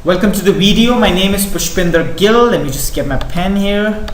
Welcome to the video. My name is Pushpinder Gill. Let me just get my pen here.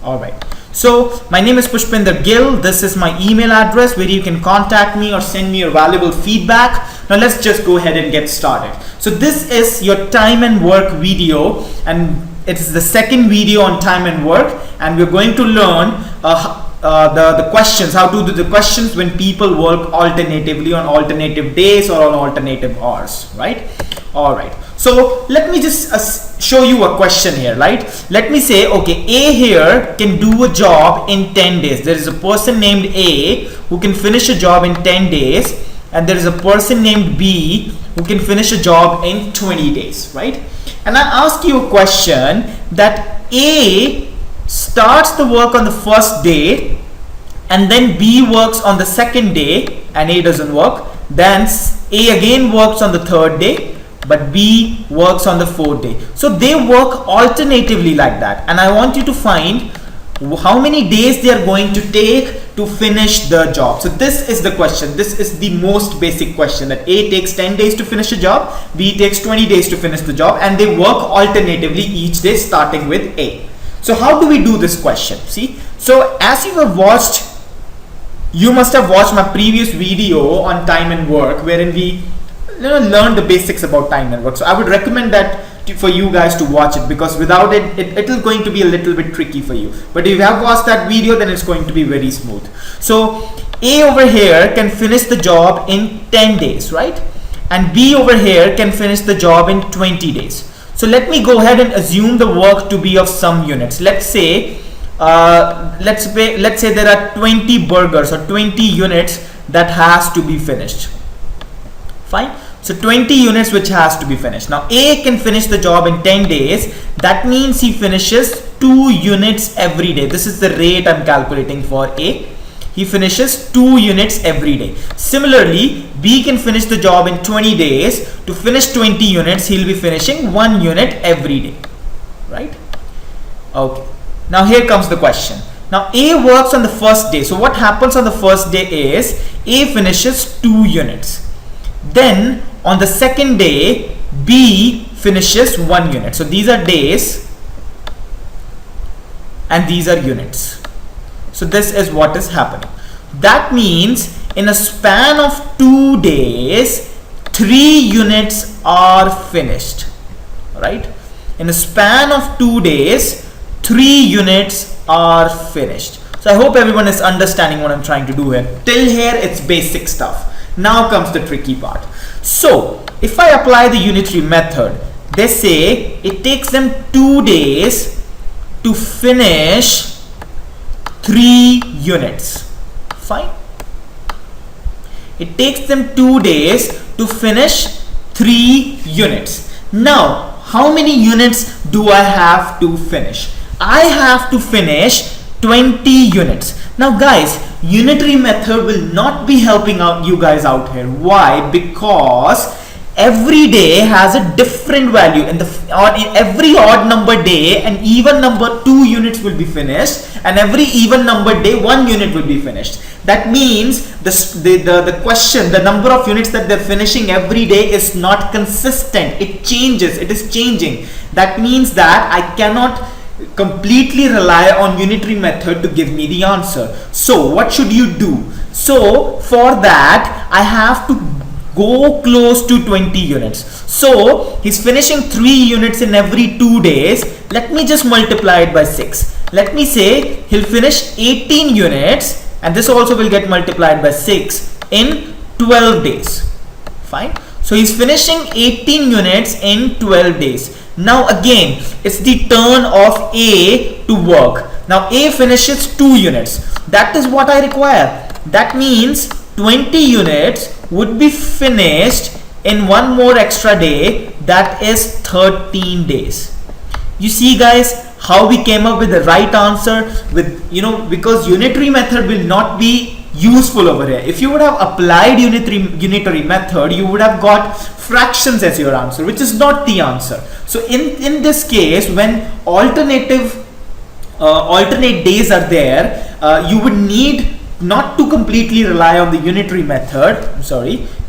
Alright, so my name is Pushpinder Gill. This is my email address where you can contact me or send me your valuable feedback. Now let's just go ahead and get started. So this is your time and work video, and it is the second video on time and work, and we're going to learn the questions, how to do the questions when people work alternatively on alternative days or on alternative hours, right? All right, so let me just show you a question here, right? Let me say, okay, A here can do a job in 10 days. There is a person named A who can finish a job in 10 days, and there is a person named B who can finish a job in 20 days, right? And I ask you a question that A starts the work on the first day, and then B works on the second day and A doesn't work. Then A again works on the third day, but B works on the fourth day. So they work alternatively like that, and I want you to find how many days they are going to take to finish the job. So this is the question. This is the most basic question, that A takes 10 days to finish a job, B takes 20 days to finish the job, and they work alternatively each day starting with A. So how do we do this question? See, so as you have watched, you must have watched my previous video on time and work, wherein we learn the basics about time and work. So I would recommend that for you guys to watch it, because without it, it is going to be a little bit tricky for you. But if you have watched that video, then it's going to be very smooth. So A over here can finish the job in 10 days, right? And B over here can finish the job in 20 days. So let me go ahead and assume the work to be of some units. Let's say there are 20 burgers or 20 units that has to be finished. Fine. So 20 units which has to be finished. Now A can finish the job in 10 days. That means he finishes 2 units every day. This is the rate I'm calculating for A. He finishes 2 units every day. Similarly, B can finish the job in 20 days. To finish 20 units, he'll be finishing 1 unit every day, right? Okay. Now here comes the question. Now A works on the first day. So what happens on the first day is A finishes 2 units. Then on the second day, B finishes 1 unit. So these are days and these are units. So this is what is happening. That means in a span of 2 days, 3 units are finished, right? In a span of 2 days, 3 units are finished. So I hope everyone is understanding what I'm trying to do here. Till here, it's basic stuff. Now comes the tricky part. So if I apply the unitary method, they say it takes them 2 days to finish 3 units. Fine. It takes them 2 days to finish 3 units. Now, how many units do I have to finish? I have to finish 20 units. Now guys, unitary method will not be helping out you guys out here. Why? Because every day has a different value. In every odd number day, an even number 2 units will be finished, and every even number day 1 unit will be finished. That means the question, the number of units that they're finishing every day is not consistent. It changes. It is changing. That means that I cannot completely rely on unitary method to give me the answer. So what should you do? So for that, I have to go close to 20 units. So he's finishing 3 units in every 2 days. Let me just multiply it by 6. Let me say he'll finish 18 units, and this also will get multiplied by 6 in 12 days. Fine. So he's finishing 18 units in 12 days. Now again, it's the turn of A to work. Now A finishes 2 units. That is what I require. That means 20 units would be finished in 1 more extra day. That is 13 days. You see guys how we came up with the right answer, with because unitary method will not be useful over here. If you would have applied unitary method, you would have got fractions as your answer, which is not the answer. So in this case, when alternate days are there, you would need not to completely rely on the unitary method.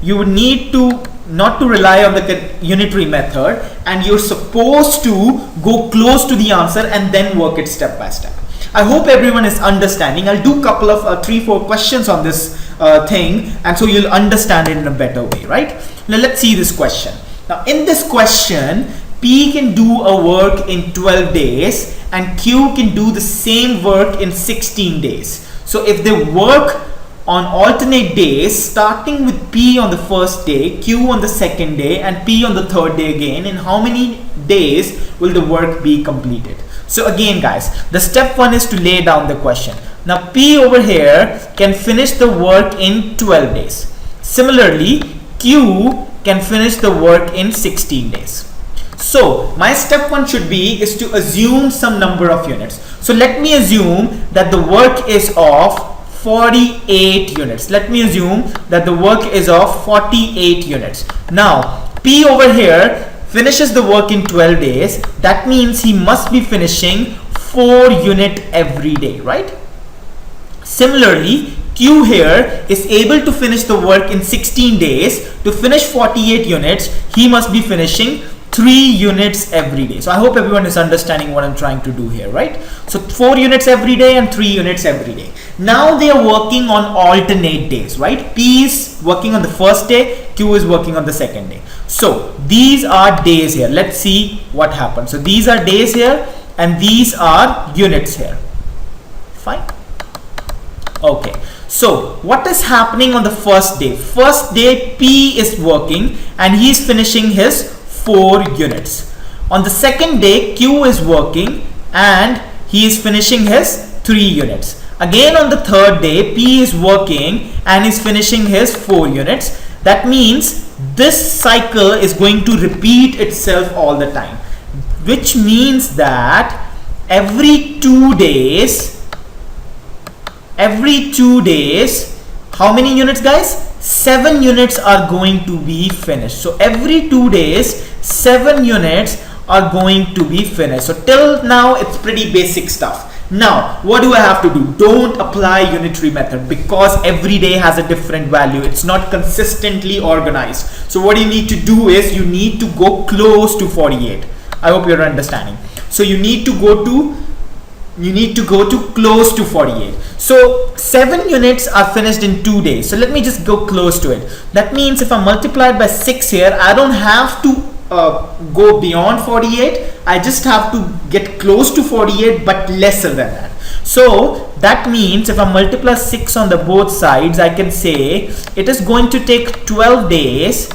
You would need to not to rely on the unitary method, and you're supposed to go close to the answer and then work it step by step. I hope everyone is understanding. I'll do a couple of 3-4 questions on this thing, and so you'll understand it in a better way, right? Now let's see this question. Now in this question, P can do a work in 12 days and Q can do the same work in 16 days. So if they work on alternate days, starting with P on the first day, Q on the second day, and P on the third day again, in how many days will the work be completed? So again guys, the step 1 is to lay down the question. Now P over here can finish the work in 12 days. Similarly, Q can finish the work in 16 days. So my step 1 should be is to assume some number of units. So let me assume that the work is of 48 units. Let me assume that the work is of 48 units. Now P over here finishes the work in 12 days. That means he must be finishing 4 units every day, right? Similarly, Q here is able to finish the work in 16 days. To finish 48 units, he must be finishing 3 units every day. So I hope everyone is understanding what I'm trying to do here, right? So 4 units every day and 3 units every day. Now they are working on alternate days, right? P is working on the first day, Q is working on the second day. So these are days here. Let's see what happens. So these are days here and these are units here. Fine. Okay. So what is happening on the first day? First day P is working and he is finishing his 4 units. On the second day Q is working and he is finishing his 3 units. Again on the third day P is working and is finishing his 4 units. That means this cycle is going to repeat itself all the time, which means that every 2 days, how many units guys? 7 units are going to be finished. So every 2 days 7 units are going to be finished. So till now it's pretty basic stuff. Now what do I have to do? Don't apply unitary method because every day has a different value. It's not consistently organized. So what you need to do is you need to go close to 48. I hope you're understanding. So you need to go to close to 48. So 7 units are finished in 2 days. So let me just go close to it. That means if I multiply by 6 here, I don't have to go beyond 48. I just have to get close to 48 but lesser than that. So that means if I multiply 6 on the both sides, I can say it is going to take 12 days.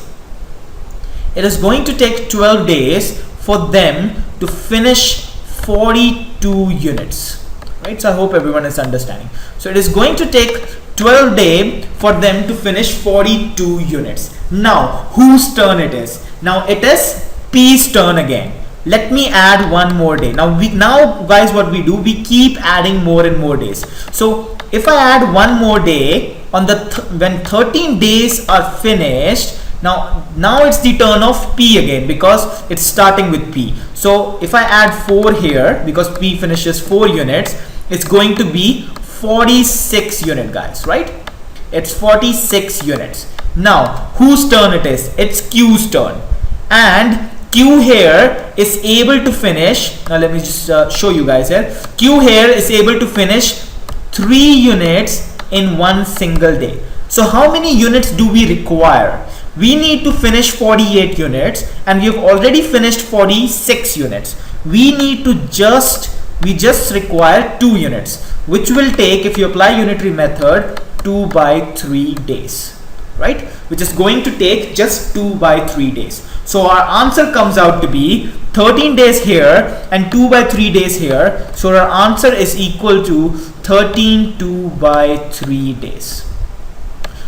It is going to take 12 days for them to finish 42 units, right? So I hope everyone is understanding. So it is going to take 12 days for them to finish 42 units. Now whose turn it is? Now it is P's turn again. Let me add 1 more day. Now guys, what we do, we keep adding more and more days. So if I add 1 more day on the when 13 days are finished, now it's the turn of P again because it's starting with P. So if I add 4 here because P finishes 4 units, it's going to be 46 unit guys, right? It's 46 units. Now whose turn it is? It's Q's turn, and Q here is able to finish. Now let me just show you guys here. Q here is able to finish 3 units in 1 single day. So how many units do we require? We need to finish 48 units and we have already finished 46 units. We just require 2 units, which will take, if you apply unitary method, 2 by 3 days, right? Which is going to take just 2 by 3 days. So our answer comes out to be 13 days here and 2 by 3 days here. So our answer is equal to 13 2 by 3 days.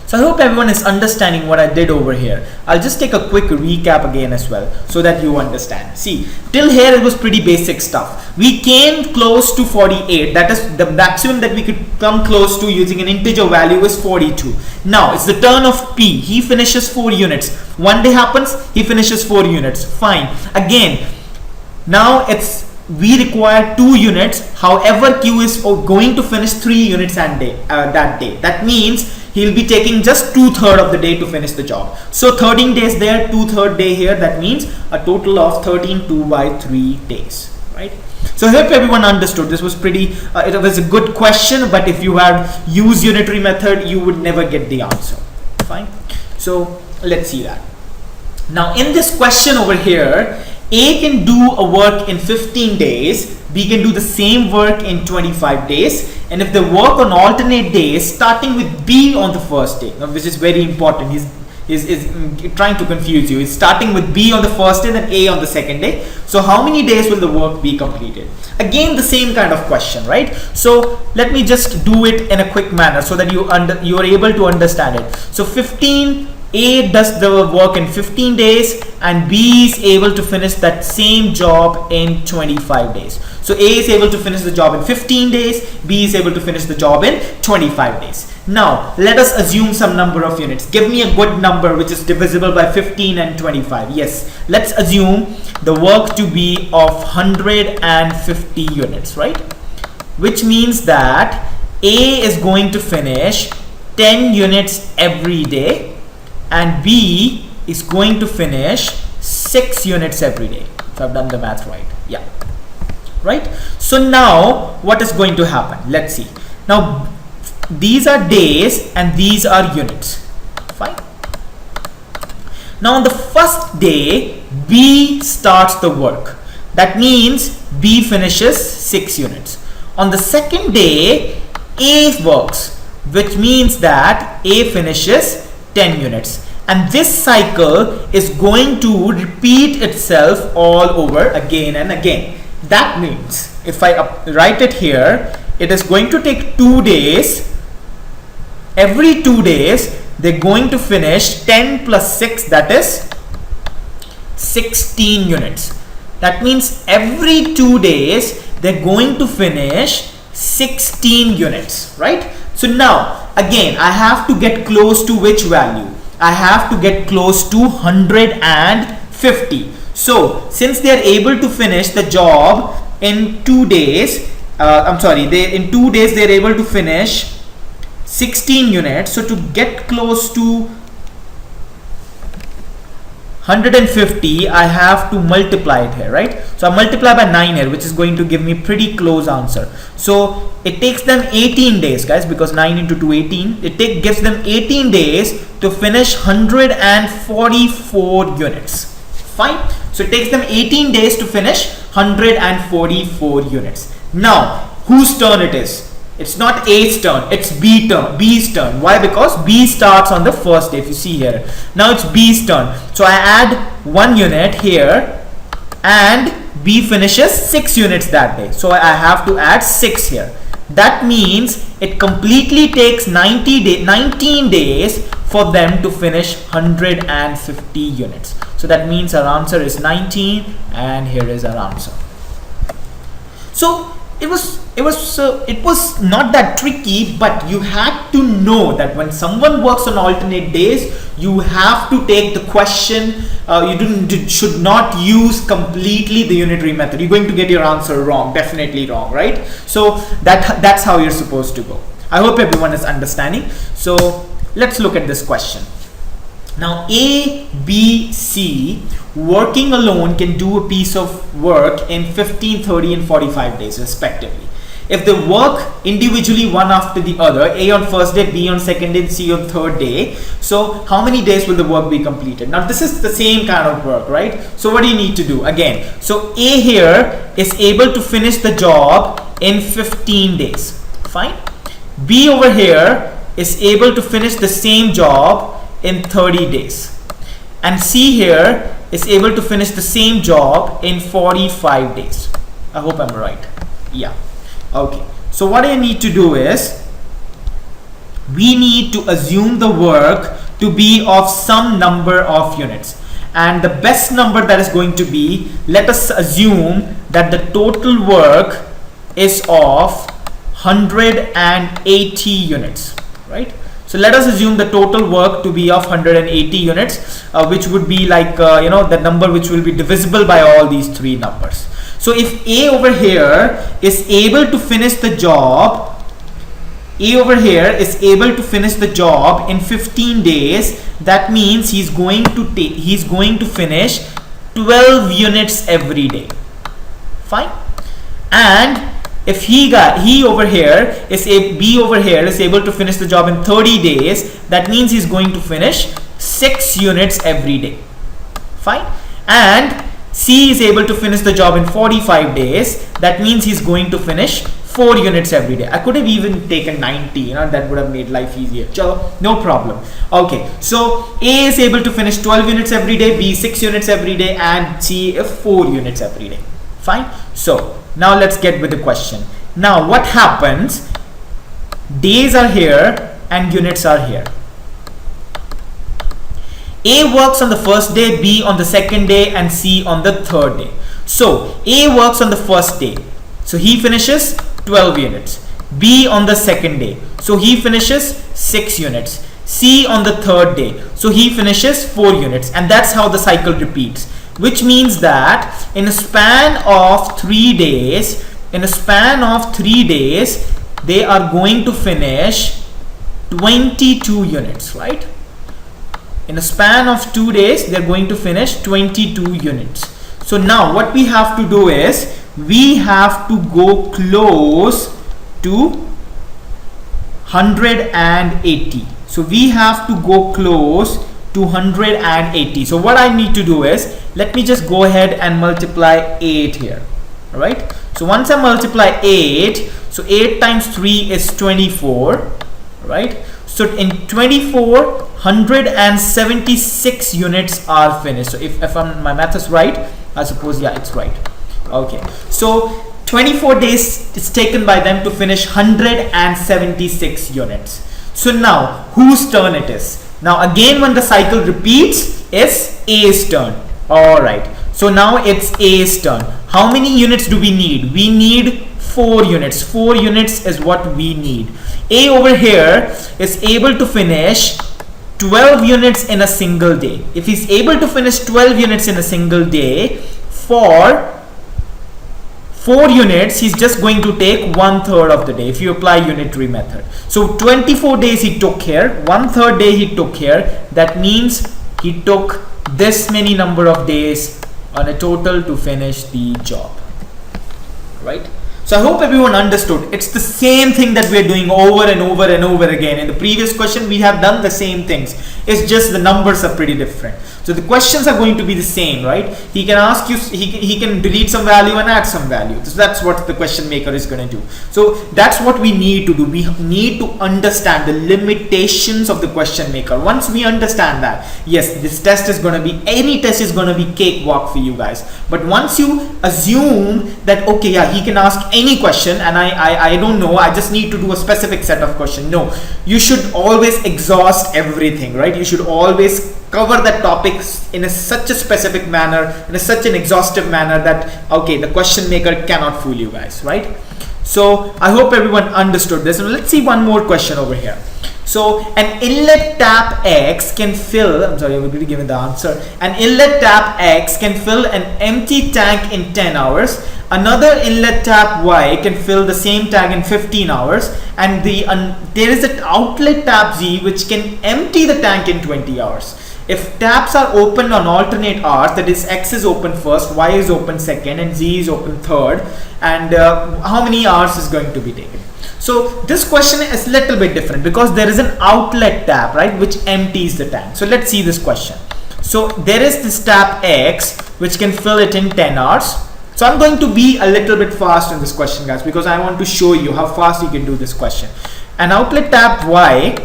So I hope everyone is understanding what I did over here. I'll just take a quick recap again as well so that you understand. See, till here it was pretty basic stuff. We came close to 48. That is the maximum that we could come close to using an integer value is 42. Now it's the turn of P. He finishes 4 units. 1 day happens, he finishes 4 units. Fine. Again, now we require 2 units. However, Q is going to finish 3 units that day. That means he'll be taking just 2/3 of the day to finish the job. So 13 days there, 2/3 day here, that means a total of 13 2/3 days, right? So I hope everyone understood. This was pretty, it was a good question, but if you had used unitary method, you would never get the answer. Fine. So let's see that. Now in this question over here, A can do a work in 15 days, B can do the same work in 25 days, and if they work on alternate days, starting with B on the first day, which is very important. He's trying to confuse you. It's starting with B on the first day, then A on the second day. So how many days will the work be completed? Again, the same kind of question, right? So let me just do it in a quick manner so that you are able to understand it. So 15, A does the work in 15 days and B is able to finish that same job in 25 days. So A is able to finish the job in 15 days, B is able to finish the job in 25 days. Now let us assume some number of units. Give me a good number which is divisible by 15 and 25. Yes, let's assume the work to be of 150 units, right? Which means that A is going to finish 10 units every day and B is going to finish 6 units every day. So I've done the math right. Yeah. Right? So now what is going to happen? Let's see. Now these are days and these are units. Fine. Now on the first day, B starts the work. That means B finishes 6 units. On the second day, A works, which means that A finishes 10 units, and this cycle is going to repeat itself all over again and again. That means if I write it here, it is going to take 2 days. Every 2 days they're going to finish 10 plus 6, that is 16 units. That means every 2 days they're going to finish 16 units, right? So now again I have to get close to which value? I have to get close to 150. So since they are able to finish the job in 2 days, in 2 days they are able to finish 16 units. So to get close to 150, I have to multiply it here, right? So I multiply by 9 here, which is going to give me pretty close answer. So it takes them 18 days, guys, because 9 into 2, 18. It gives them 18 days to finish 144 units. Fine. So it takes them 18 days to finish 144 units. Now, whose turn it is? It's not A's turn, it's B's turn. Why? Because B starts on the first day, if you see here. Now it's B's turn. So I add 1 unit here and B finishes 6 units that day. So I have to add 6 here. That means it completely takes 19 days for them to finish 150 units. So that means our answer is 19, and here is our answer. So it was not that tricky, but you had to know that when someone works on alternate days, you have to take the question. You should not use completely the unitary method. You're going to get your answer wrong, definitely wrong, right? So that's how you're supposed to go. I hope everyone is understanding. So let's look at this question. Now A, B, C working alone can do a piece of work in 15, 30 and 45 days respectively. If they work individually one after the other, A on first day, B on second day, C on third day, so how many days will the work be completed? Now this is the same kind of work, right? So what do you need to do? Again, so A here is able to finish the job in 15 days. Fine. B over here is able to finish the same job in 30 days, and C here is able to finish the same job in 45 days. I hope I'm right. Yeah. Okay. So what I need to do is, we need to assume the work to be of some number of units, and the best number that is going to be, let us assume that the total work is of 180 units, right? So let us assume the total work to be of 180 units, which would be like the number which will be divisible by all these 3 numbers. So if A over here is able to finish the job A over here is able to finish the job in 15 days. That means he's going to finish 12 units every day. Fine. And if B over here is able to finish the job in 30 days, that means he's going to finish 6 units every day. Fine. And C is able to finish the job in 45 days. That means he's going to finish 4 units every day. I could have even taken 90, that would have made life easier. Chalo, no problem. Okay, so A is able to finish 12 units every day, B 6 units every day, and C 4 units every day. Fine. So now let's get with the question. Now what happens? Days are here and units are here. A works on the first day, B on the second day, and C on the third day. So A works on the first day, so he finishes 12 units. B on the second day, so he finishes 6 units. C on the third day, so he finishes 4 units, and that's how the cycle repeats. Which means that in a span of 3 days, they are going to finish 22 units, right? In a span of 2 days, they're going to finish 22 units. So now what we have to do is we have to go close to 180. So we have to go close to 180. So what I need to do is, let me just go ahead and multiply 8 here. All right. So once I multiply 8, so 8 times 3 is 24. Right. So in 24, 176 units are finished. So if my math is right, I suppose, yeah, it's right. Okay. So 24 days is taken by them to finish 176 units. So now whose turn it is? Now again, when the cycle repeats, it's A's turn. All right. So now it's A's turn. How many units do we need? We need 4 units. 4 units is what we need. A over here is able to finish 12 units in a single day. If he's able to finish 12 units in a single day, for 4 units, he's just going to take 1/3 of the day if you apply unitary method. So 24 days he took here, 1/3 day he took here. That means he took this many number of days on a total to finish the job, right? So I hope everyone understood. It's the same thing that we're doing over and over and over again. In the previous question, we have done the same things. It's just the numbers are pretty different. So the questions are going to be the same, right? He can ask you, he can delete some value and add some value. So that's what the question maker is going to do. So that's what we need to do. We need to understand the limitations of the question maker. Once we understand that, yes, this test is going to be, any test is going to be cakewalk for you guys. But once you assume that, okay, yeah, he can ask any question and I don't know, I just need to do a specific set of questions. No, you should always exhaust everything, right? You should always cover that topic in such a specific manner, in such an exhaustive manner that, okay, the question maker cannot fool you guys, right? So I hope everyone understood this. And let's see one more question over here. So an inlet tap X can fill, I'm sorry, I will be given the answer. An inlet tap X can fill an empty tank in 10 hours. Another inlet tap Y can fill the same tank in 15 hours. And there is an outlet tap Z which can empty the tank in 20 hours. If taps are open on alternate hours, that is X is open first, Y is open second, and Z is open third, and how many hours is going to be taken? So this question is a little bit different because there is an outlet tap, right, which empties the tank. So let's see this question. So there is this tap X which can fill it in 10 hours. So I'm going to be a little bit fast in this question, guys, because I want to show you how fast you can do this question. An outlet tap Y,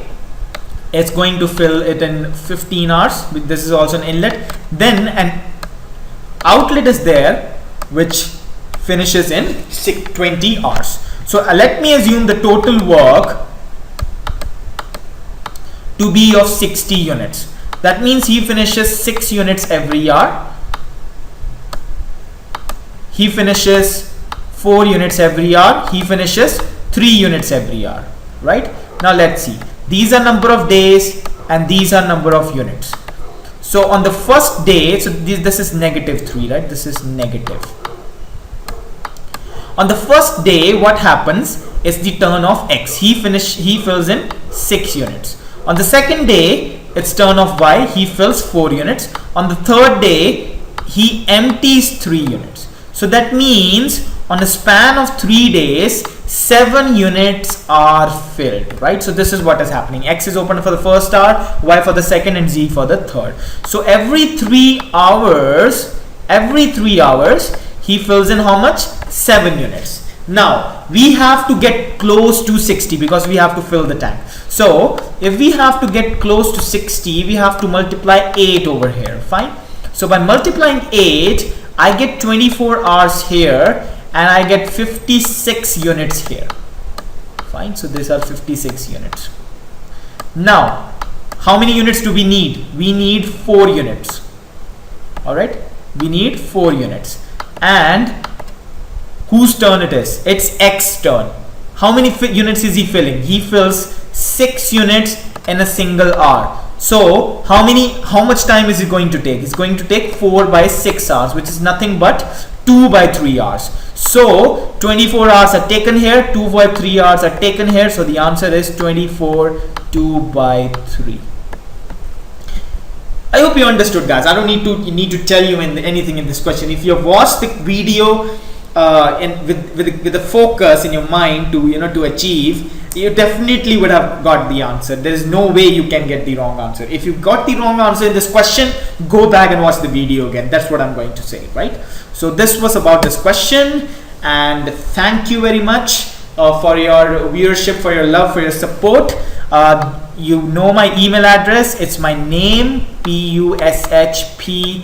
it's going to fill it in 15 hours. This is also an inlet. Then an outlet is there which finishes in 20 hours. So let me assume the total work to be of 60 units. That means he finishes 6 units every hour. He finishes 4 units every hour. He finishes 3 units every hour, right? Now let's see. These are number of days and these are number of units. So on the first day, so this is -3, right? This is negative. On the first day, what happens? it's the turn of X. He fills in 6 units. On the second day, it's turn of Y. He fills 4 units. On the third day, he empties 3 units. So that means on a span of 3 days, 7 units are filled, right? So this is what is happening. X is open for the first hour, Y for the second, and Z for the third. So every 3 hours, he fills in how much? 7 units. Now we have to get close to 60 because we have to fill the tank. So if we have to get close to 60, we have to multiply 8 over here. Fine. So by multiplying 8, I get 24 hours here and I get 56 units here. Fine. So these are 56 units. Now how many units do we need? We need 4 units. All right, we need 4 units. And whose turn it is? It's X turn. How many units is he filling? He fills 6 units in a single hour. So how much time is it going to take? It's going to take 4 by 6 hours, which is nothing but 2 by 3 hours. So 24 hours are taken here, 2 by 3 hours are taken here. So the answer is 24 2 by 3. I hope you understood, guys. I don't need to tell you anything in this question. If you have watched the video with the focus in your mind to achieve, you definitely would have got the answer. There is no way you can get the wrong answer. If you got the wrong answer in this question, go back and watch the video again. That's what I'm going to say, right? So this was about this question, and thank you very much for your viewership, for your love, for your support. You know my email address. It's my name, PUSHPINDER.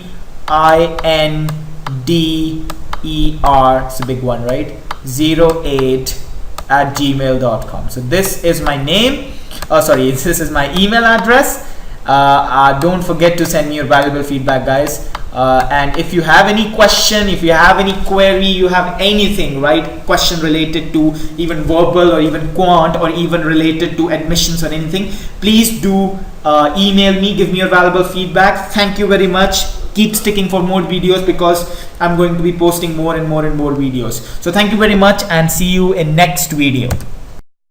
It's a big one, right? 08@gmail.com. So this is my name. This is my email address. Don't forget to send me your valuable feedback, guys. And if you have any question, if you have any query, you have anything, right, question related to even verbal or even quant or even related to admissions or anything, please do email me, give me your valuable feedback. Thank you very much. Keep sticking for more videos because I'm going to be posting more and more videos. So thank you very much and see you in next video.